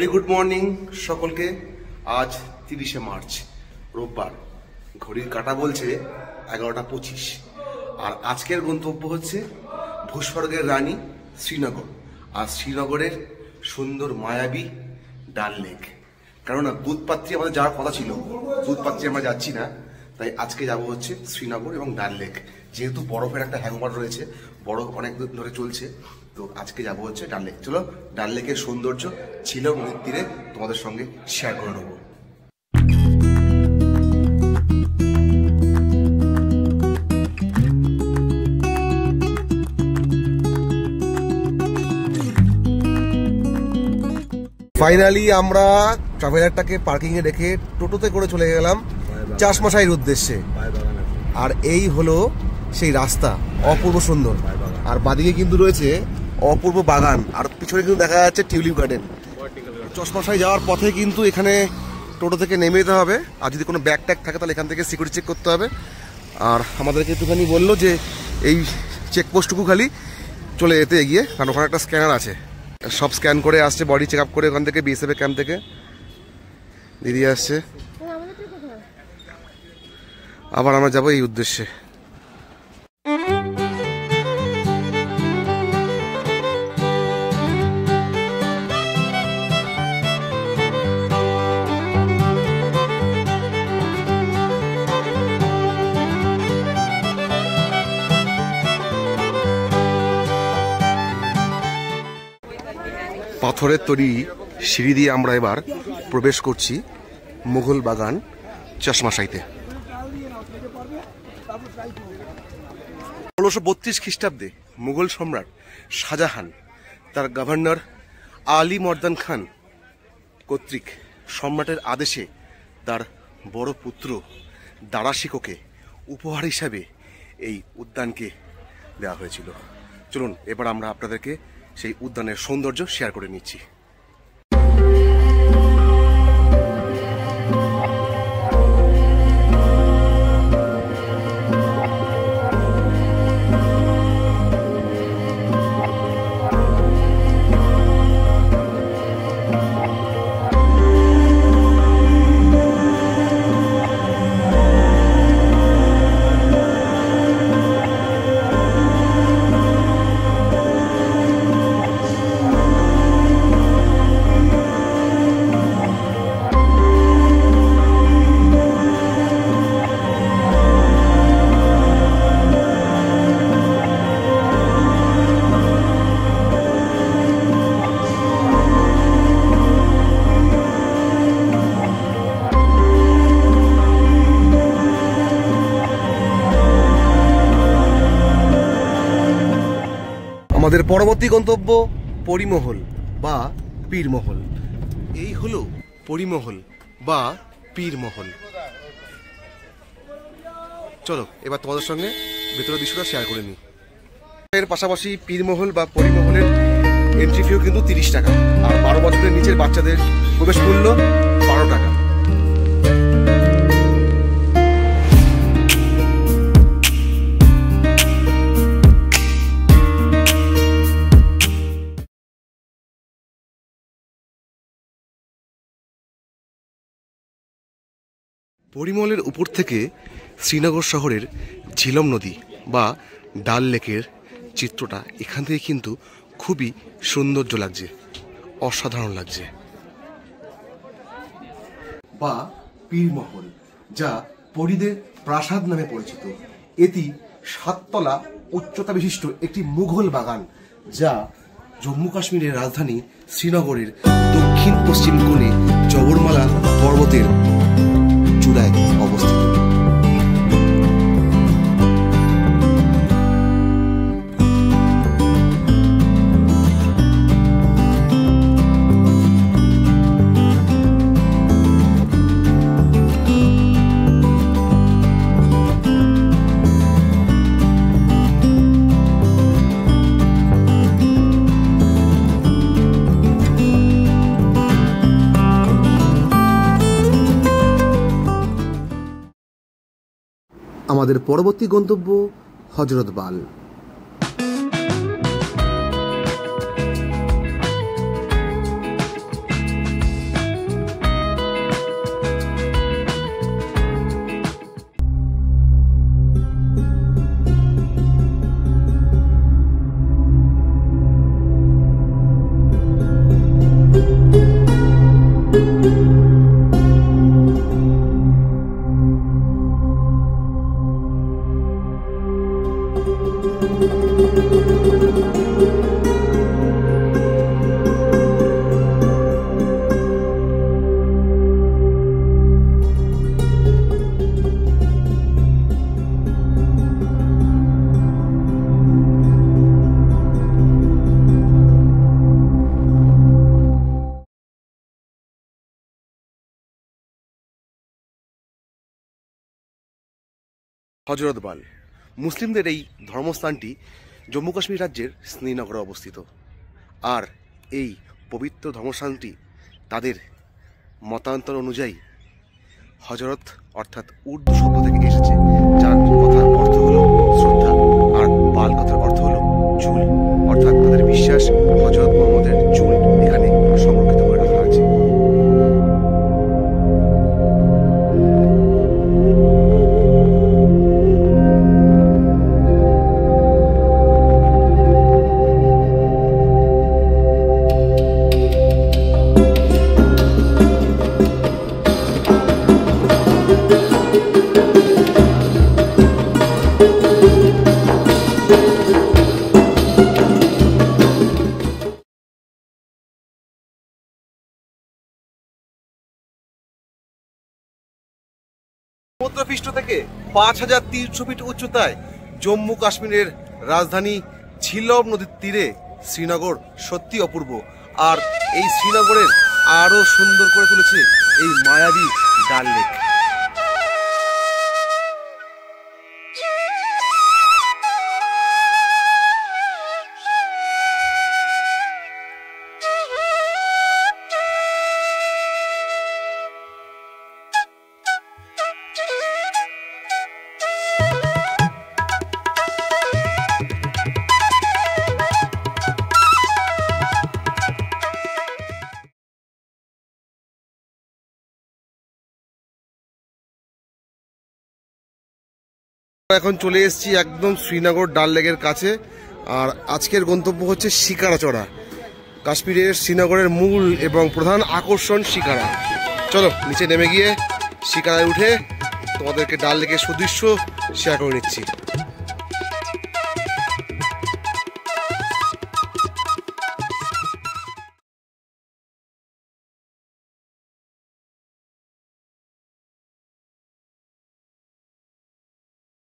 Very good morning সকলকে। আজ 30শে March রোববার, ঘড়ির কাঁটা বলছে 11টা 25। আর আজকের গন্তব্য হচ্ছে ভূস্বর্গের রানী শ্রীনগর, আর শ্রীনগরের সুন্দর মায়াবী ডাল লেক। কেননা দুধপাত্রী আমাদের যাওয়ার কথা ছিল, দুধপাত্রী আমরা যাচ্ছি না, তাই আজকে যাব হচ্ছে শ্রীনগর এবং ডাল লেক। যেহেতু বরফের একটা হ্যাংওভার রয়েছে, বরফ অনেক দিন ধরে চলছে, তো আজকে যাব হচ্ছে ডাল লেক। চলো ডাল লেকের সৌন্দর্য ছিল নদীর তীরে তোমাদের সঙ্গে শেয়ার করে নেবো। ফাইনালি আমরা ট্রাভেলারটাকে পার্কিং এ রেখে টোটোতে করে চলে গেলাম চাষমশাইয়ের উদ্দেশ্যে। আর এই হলো সেই রাস্তা, অপূর্ব সুন্দর। আর বাদিকে কিন্তু রয়েছে অপূর্ব বাগান, আর পিছনে কিন্তু দেখা যাচ্ছে টিউলিপ গার্ডেন। চাষমশাই যাওয়ার পথে কিন্তু এখানে টোটো থেকে নেমে যেতে হবে, আর যদি কোনো ব্যাগ ট্যাগ থাকে তাহলে এখান থেকে সিকিউরিটি চেক করতে হবে। আর আমাদেরকে একটুখানি বললো যে এই চেকপোস্টটুকু খালি চলে যেতে এগিয়ে, কারণ ওখানে একটা স্ক্যানার আছে, সব স্ক্যান করে আসছে, বডি চেক আপ করে ওখান থেকে বিএসএফ ক্যাম্প থেকে দিদি আসছে। আবার আমরা যাবো এই উদ্দেশ্যে। পাথরের তৈরি সিঁড়ি দিয়ে আমরা এবার প্রবেশ করছি মুঘল বাগান চশমাশাইতে। 1632 খ্রিস্টাব্দে মুঘল সম্রাট শাহজাহান তার গভর্নর আলী মর্দান খান কর্তৃক সম্রাটের আদেশে তার বড় পুত্র দারাশিকোকে উপহার হিসাবে এই উদ্যানকে দেওয়া হয়েছিল। চলুন এবার আমরা আপনাদেরকে সেই উদ্যানের সৌন্দর্য শেয়ার করে নিচ্ছি। আমাদের পরবর্তী গন্তব্য পরিমহল বা পীরমহল। এই হলো পরিমহল বা পীরমহল। চলো এবার তোমাদের সঙ্গে ভেতরের দৃশ্যটা শেয়ার করে নিই। এর পাশাপাশি পীরমহল বা পরিমহলের এন্ট্রি ফিও কিন্তু 30 টাকা, আর 12 বছরের নিচের বাচ্চাদের প্রবেশ মূল্য 12 টাকা। পরিমলের উপর থেকে শ্রীনগর শহরের ঝিলম নদী বা ডাল লেকের চিত্রটা এখান থেকে কিন্তু খুবই সৌন্দর্য লাগছে, অসাধারণ লাগছে। বা পীরমহল, যা পরীদের প্রাসাদ নামে পরিচিত। এটি 7 তলা উচ্চতা বিশিষ্ট একটি মুঘল বাগান, যা জম্মু কাশ্মীরের রাজধানী শ্রীনগরের দক্ষিণ পশ্চিম কোণে জবরমালা পর্বতের চূড়ায় অবস্থিত। আমাদের পরবর্তী গন্তব্য হজরতবাল। হযরতবাল মুসলিমদের এই ধর্মস্থানটি জম্মু কাশ্মীর রাজ্যের শ্রীনগরে অবস্থিত। আর এই পবিত্র ধর্মস্থানটি তাদের মতান্তর অনুযায়ী হজরত অর্থাৎ উর্দু শব্দ থেকে এসেছে, যার কথার অর্থ হলো শ্রদ্ধা, আর বাল কথার অর্থ হলো চুল, অর্থাৎ তাদের বিশ্বাস হজরত মুহাম্মদের চুল এখানে সংরক্ষিত করে রাখা আছে। সমুদ্রপৃষ্ঠ থেকে 5300 ফিট উচ্চতায় জম্মু কাশ্মীরের রাজধানী ঝিলম নদীর তীরে শ্রীনগর সত্যি অপূর্ব। আর এই শ্রীনগরের আরো সুন্দর করে তুলেছে এই মায়াবী ডাল লেক। এখন চলে এসেছি একদম শ্রীনগর ডাল লেকের কাছে। আর আজকের গন্তব্য হচ্ছে শিকারা চড়া। কাশ্মীরের শ্রীনগরের মূল এবং প্রধান আকর্ষণ শিকারা। চলো নিচে নেমে গিয়ে শিকারায় উঠে তোমাদেরকে ডাল লেকের সুদৃশ্য শেয়ার করে নিচ্ছি।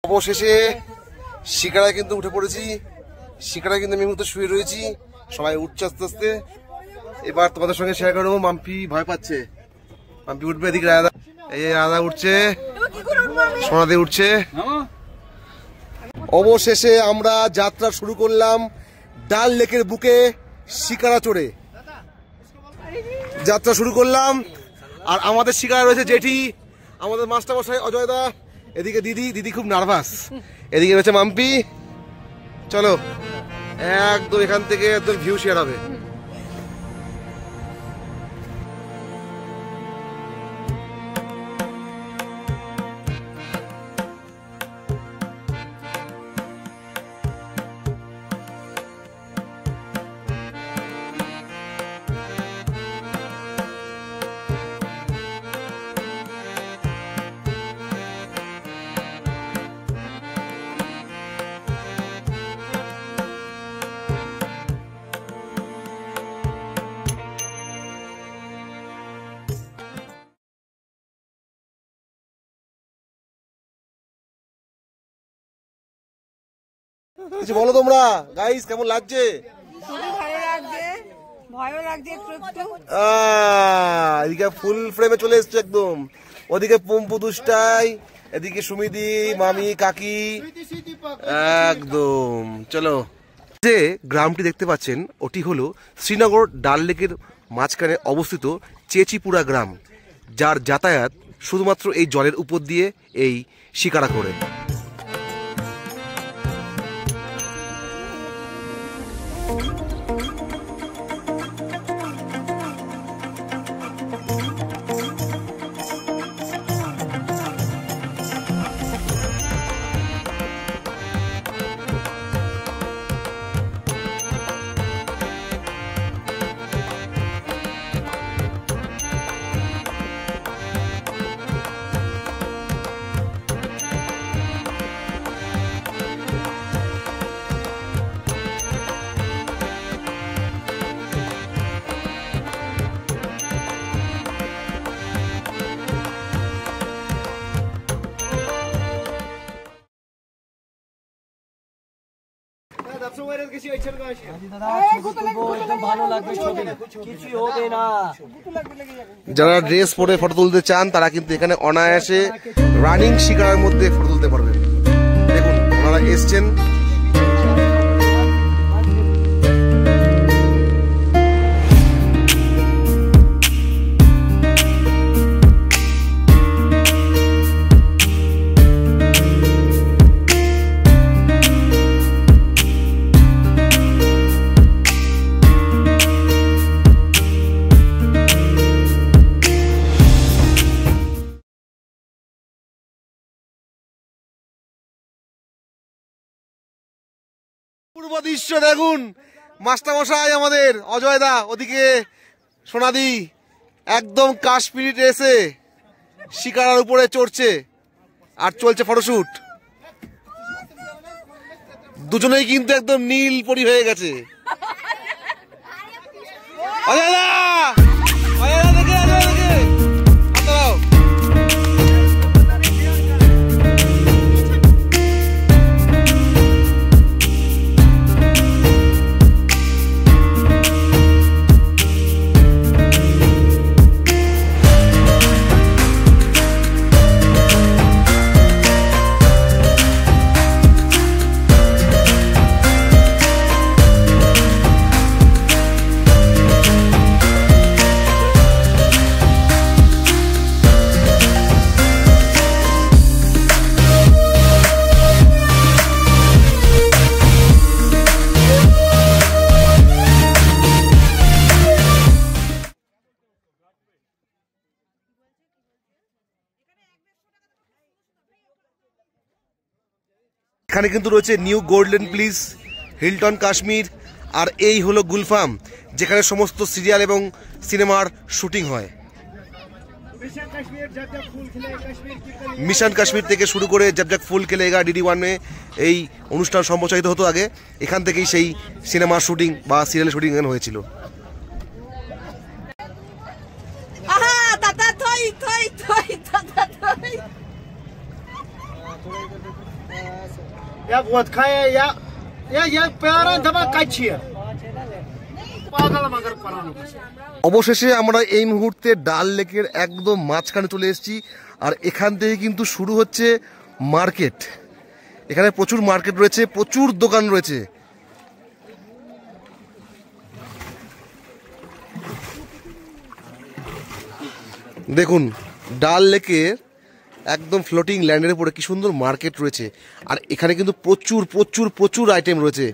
অবশেষে শিকারায় কিন্তু উঠে পড়েছি। শিকারায় কিন্তু আমি মুহূর্তে শুয়ে রয়েছি, সবাই উঠছে আস্তে আস্তে। এবার তোমাদের সঙ্গে শেয়ার করে নেবো। মাম্পি ভয় পাচ্ছে, মাম্পি উঠবে। এদিকে রাধা, এই রাধা উঠছে, সোনাদি উঠছে। অবশেষে আমরা যাত্রা শুরু করলাম ডাল লেকের বুকে শিকারা চড়ে যাত্রা শুরু করলাম। আর আমাদের শিকারা রয়েছে জেঠি, আমাদের মাস্টার মশাই অজয়দা, এদিকে দিদি, দিদি খুব নার্ভাস, এদিকে রয়েছে মাম্পি। চলো একদম এখান থেকে একদম ভিউ শেয়ার হবে। কিছু বলো তোমরা গাইস, কেমন লাগছে? এদিকে ফুল ফ্রেমে চলে এসছে একদম। ওদিকে পম্পু দুষ্টাই, এদিকে সুমিদি, মামি, কাকি একদম। চলো, যে গ্রামটি দেখতে পাচ্ছেন ওটি হলো শ্রীনগর ডাল লেকের মাঝখানে অবস্থিত চেচিপুরা গ্রাম, যার যাতায়াত শুধুমাত্র এই জলের উপর দিয়ে এই শিকারা করে। যারা ড্রেস পরে ফটো তুলতে চান তারা কিন্তু এখানে অনায়াসে রানিং শিকারের মধ্যে ফটো তুলতে পারবেন। যারা এসছেন। পূর্ব দৃশ্য দেখুন, মাস্টারমশাই আমাদের অজয় দা, ওদিকে সোনাদি একদম কাশ্মীরি ড্রেসে শিকারার উপরে চড়ছে আর চলছে ফটোশুট। দুজনেই কিন্তু একদম নীল পরি হয়ে গেছে। অজয় দা, অজয় দা দেখে, অজয় দেখে হাত দাও। এখানে কিন্তু রয়েছে new golden please, Hilton Kashmir, আর এই হলো গুলফাম, যেখানে সমস্ত সিরিয়াল এবং সিনেমার শুটিং হয়। মিশন কাশ্মীর থেকে শুরু করে জব জব ফুল খেলেগা DD1-এ এই অনুষ্ঠান সম্প্রচারিত হতো আগে। এখান থেকেই সেই সিনেমার শুটিং বা সিরিয়ালের শুটিং এখানে হয়েছিল। অবশেষে আমরা এই মুহূর্তে ডাল লেকের একদম মাঝখানে চলে এসেছি, আর এখান থেকে কিন্তু শুরু হচ্ছে মার্কেট। এখানে প্রচুর মার্কেট রয়েছে, প্রচুর দোকান রয়েছে। দেখুন ডাল লেকের একদম ফ্লোটিং ল্যান্ডের উপরে কি সুন্দর মার্কেট রয়েছে, আর এখানে কিন্তু প্রচুর প্রচুর প্রচুর আইটেম রয়েছে।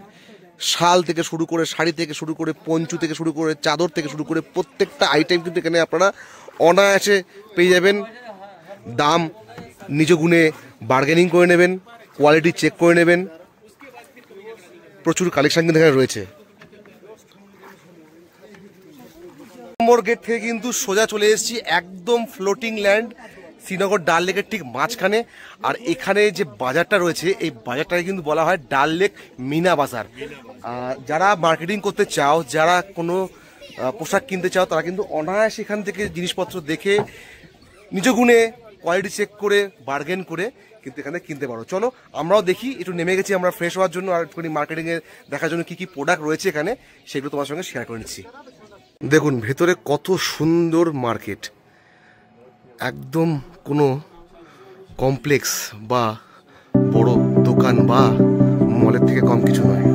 শাল থেকে শুরু করে, শাড়ি থেকে শুরু করে, পঞ্চু থেকে শুরু করে, চাদর থেকে শুরু করে প্রত্যেকটা আইটেম কিন্তু এখানে আপনারা অনায়াসে পেয়ে যাবেন। দাম নিজ গুণে বার্গেনিং করে নেবেন, কোয়ালিটি চেক করে নেবেন। প্রচুর কালেকশন কিন্তু এখানে রয়েছে। নম্বর গেট থেকে কিন্তু সোজা চলে এসেছি একদম ফ্লোটিং ল্যান্ড, শ্রীনগর ডাল লেকের ঠিক মাঝখানে। আর এখানে যে বাজারটা রয়েছে, এই বাজারটাকে কিন্তু বলা হয় ডাল লেক মিনা বাজার। যারা মার্কেটিং করতে চাও, যারা কোনো পোশাক কিনতে চাও, তারা কিন্তু অনায়াসে এখান থেকে জিনিসপত্র দেখে নিজ গুণে কোয়ালিটি চেক করে বার্গেন করে কিন্তু এখানে কিনতে পারো। চলো আমরাও দেখি, একটু নেমে গেছি আমরা ফ্রেশ হওয়ার জন্য, আর একটুখানি মার্কেটিংয়ে দেখার জন্য কী কী প্রোডাক্ট রয়েছে এখানে, সেগুলো তোমার সঙ্গে শেয়ার করে নিচ্ছি। দেখুন ভেতরে কত সুন্দর মার্কেট, একদম কোনো কমপ্লেক্স বা বড় দোকান বা মলের থেকে কম কিছু নয়।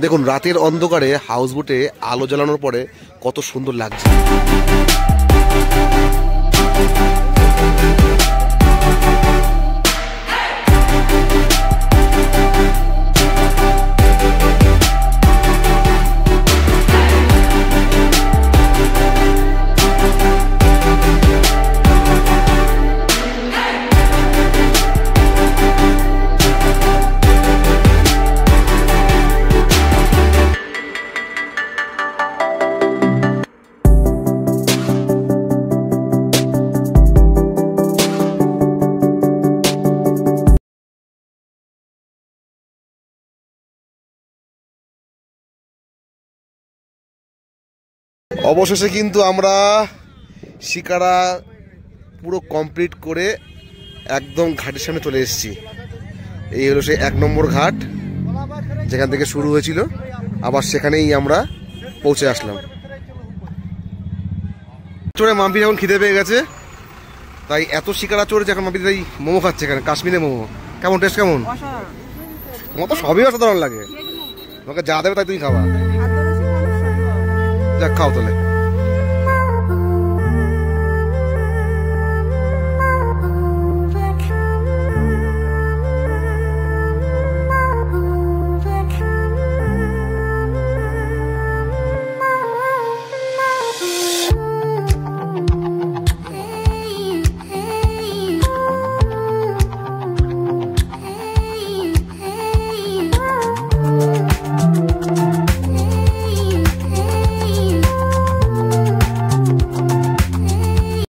দেখুন রাতের অন্ধকারে হাউসবোটে আলো জ্বালানোর পরে কত সুন্দর লাগছে। অবশেষে কিন্তু আমরা শিকারা পুরো কমপ্লিট করে একদম ঘাটের সামনে চলে এসেছি। এই হলো সেই 1 নম্বর ঘাট, যেখান থেকে শুরু হয়েছিল, আবার সেখানেই আমরা পৌঁছে আসলাম। চড়ে মাম্পি যখন খিদে পেয়ে গেছে, তাই এত শিকারা চড়েছে, এখন মাম্পি তাই মোমো খাচ্ছে এখানে, কাশ্মীরে মোমো। কেমন টেস্ট কেমন? তোমার তো সবই অসাধারণ লাগে, তোমাকে যা দেবে তাই তুমি খাবা। যাক, খাও তাহলে।